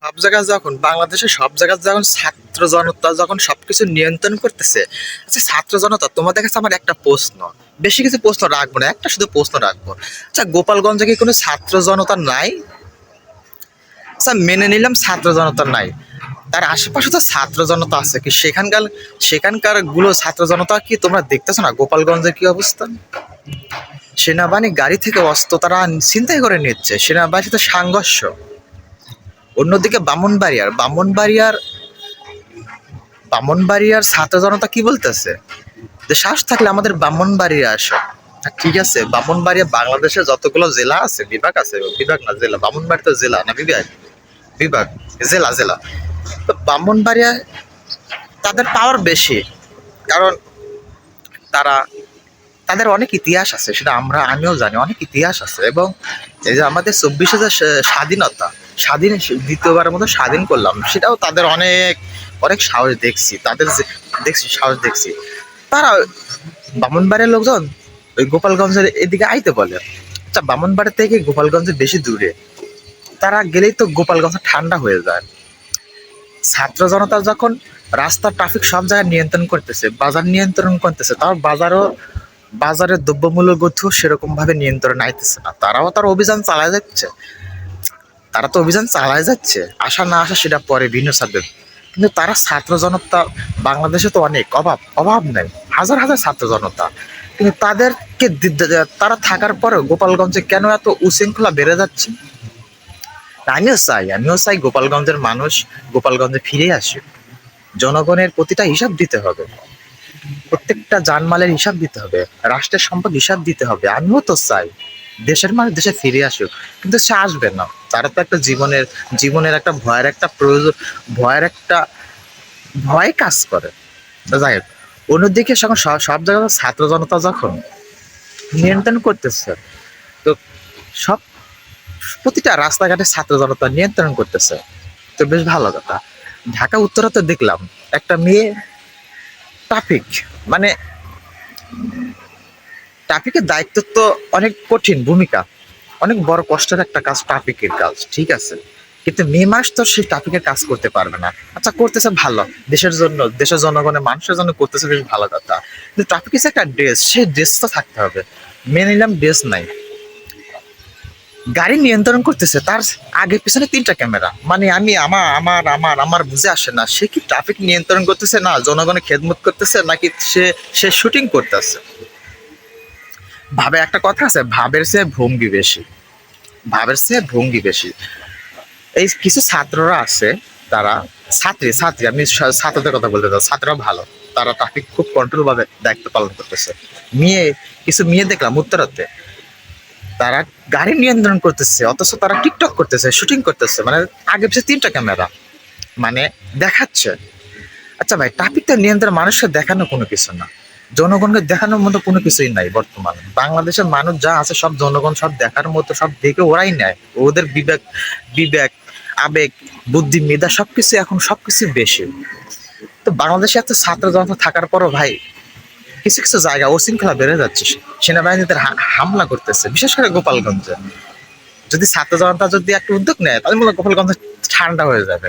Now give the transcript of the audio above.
সব জায়গায় যখন বাংলাদেশের সব জায়গায় যখন ছাত্র জনতা যখন সবকিছু নিয়ন্ত্রণ করতেছে, আচ্ছা ছাত্র জনতা তোমাদের কাছে আমার একটা প্রশ্ন, বেশি কিছু প্রশ্ন রাখবো না, একটা শুধু প্রশ্ন রাখবো। আচ্ছা গোপালগঞ্জে কি কোনো ছাত্র জনতা নাই? আচ্ছা মেনে নিলাম ছাত্র জনতা নাই, তার আশেপাশে তো ছাত্র জনতা আছে, কি সেখানকার সেখানকার গুলো ছাত্র জনতা কি তোমরা দেখতেছো না গোপালগঞ্জের কি অবস্থা? সেনাবাহিনী গাড়ি থেকে অস্ত্র তারা ছিনতাই করে নিচ্ছে, সেনাবাহিনীর সাথে সংঘর্ষ। অন্যদিকে ব্রাহ্মণবাড়িয়ার ছাত্র জনতা কি বলতেছে, যে সাহস থাকলে আমাদের ব্রাহ্মণবাড়িয়া আসো। ঠিক আছে, ব্রাহ্মণবাড়িয়া বাংলাদেশের যতগুলো জেলা আছে, বিভাগ আছে, বিভাগ না জেলা, ব্রাহ্মণবাড়ি তো জেলা না বিভাগ, বিভাগ জেলা জেলা। তো ব্রাহ্মণবাড়িয়া তাদের পাওয়ার বেশি, কারণ তারা তাদের অনেক ইতিহাস আছে, সেটা আমিও জানি, অনেক ইতিহাস আছে। এবং এই যে আমাদের 24 যে স্বাধীনতা, স্বাধীন দ্বিতীয়বারের মতো স্বাধীন করলাম, সেটাও তাদের অনেক অনেক সাহস দেখছি, তাদের দেখছি সাহস দেখছি। তারা ব্রাহ্মণবাড়িয়ার লোকজন ওই গোপালগঞ্জের এদিকে আইতে বলে। আচ্ছা ব্রাহ্মণবাড়ি থেকে গোপালগঞ্জে বেশি দূরে, তারা গেলেই তো গোপালগঞ্জ ঠান্ডা হয়ে যায়। ছাত্র জনতা যখন রাস্তা ট্রাফিক সব জায়গায় নিয়ন্ত্রণ করতেছে, বাজার নিয়ন্ত্রণ করতেছে, তাও বাজারের দ্রব্যমূল্য গতিও সেরকম ভাবে নিয়ন্ত্রণ আইতেছে না, তারাও তার অভিযান চালায় যাচ্ছে। তারা তো অভিযান চালায় যাচ্ছে, আসা না আসা সেটা পরে ভিন্ন সাবজেক্ট। কিন্তু তারা ছাত্র জনতা, বাংলাদেশে তো অনেক অভাব নেই, হাজার হাজার ছাত্র জনতা, কিন্তু তাদেরকে তারা থাকার পরেও গোপালগঞ্জে কেন এত উশৃঙ্খলা বেড়ে যাচ্ছে? আমিও চাই গোপালগঞ্জের মানুষ গোপালগঞ্জে ফিরে আসে। জনগণের প্রতিটা হিসাব দিতে হবে, প্রত্যেকটা জানমালের হিসাব দিতে হবে, রাষ্ট্রের সম্পদ হিসাব দিতে হবে। আমিও তো চাই দেশের মানুষ দেশে ফিরে আসুক, কিন্তু সে আসবে না। তারা তো একটা জীবনের একটা ভয় কাজ করে। তো যাই হোক, অন্যদিকে সব জায়গায় ছাত্র জনতা যখন নিয়ন্ত্রণ করতেছে, তো সব প্রতিটা রাস্তাঘাটে ছাত্র জনতা নিয়ন্ত্রণ করতেছে, তো বেশ ভালো কথা। ঢাকা উত্তরে তো দেখলাম একটা মেয়ে ট্রাফিক, মানে ট্রাফিকের দায়িত্ব তো অনেক কঠিন ভূমিকা, অনেক বড় কষ্টের একটা কাজ ট্রাফিকের কাজ, ঠিক আছে, কিন্তু মেয়ে মানুষ তো সেই ট্রাফিকের কাজ করতে পারবে না। আচ্ছা করতেছে ভালো, দেশের জন্য, দেশের জনগণের মানুষের জন্য করতেছে, বেশ ভালো কথা। কিন্তু ট্রাফিক হিসেবে একটা ড্রেস, সেই ড্রেস তো থাকতে হবে। মেনে নিলাম ড্রেস নাই, গাড়ি নিয়ন্ত্রণ করতেছে, তার আগে পিছনে 3টা ক্যামেরা, মানে আমি আমার আমার আমার আমার বুঝে আসে না, সে কি ট্রাফিক নিয়ন্ত্রণ করতেছে না জনগণের খেদমত করতেছে, নাকি সে সে শুটিং করতেছে। একটা কথা আছে, ভাবের চেয়ে ভঙ্গি বেশি। এই কিছু ছাত্ররা আছে, তারা ছাত্রী আমি ছাত্রদের কথা বলতে চাই, ছাত্ররা ভালো, তারা ট্রাফিক খুব কন্ট্রোল ভাবে দায়িত্ব পালন করতেছে। কিছু মেয়ে দেখলাম উত্তরাতে, তারা গাড়ি নিয়ন্ত্রণ করতেছে, অথচ তারা টিকটক করতেছে, শুটিং করতেছে, মানে আগে পিছিয়ে 3টা ক্যামেরা, মানে দেখাচ্ছে। আচ্ছা ভাই, ট্রাফিকটা নিয়ন্ত্রণ মানুষকে দেখানো কোনো কিছু না, জনগণকে দেখানোর মতো কোনো কিছুই নাই বর্তমানে। বাংলাদেশের মানুষ যা আছে সব জনগণ সব দেখার মতো, সব দেখে ওরাই নেয়, ওদের বিবেক আবেগ বুদ্ধি মেধা সবকিছু এখন সবকিছু বেশি। তো বাংলাদেশে এত ছাত্র জনতা থাকার পরও ভাই কিছু কিছু জায়গা শৃঙ্খলা বেড়ে যাচ্ছে, সেনাবাহিনীদের হামলা করতেছে, বিশেষ করে গোপালগঞ্জে। যদি ছাত্র জনতা যদি একটা উদ্যোগ নেয়, তাহলে মনে হয় গোপালগঞ্জ ঠান্ডা হয়ে যাবে।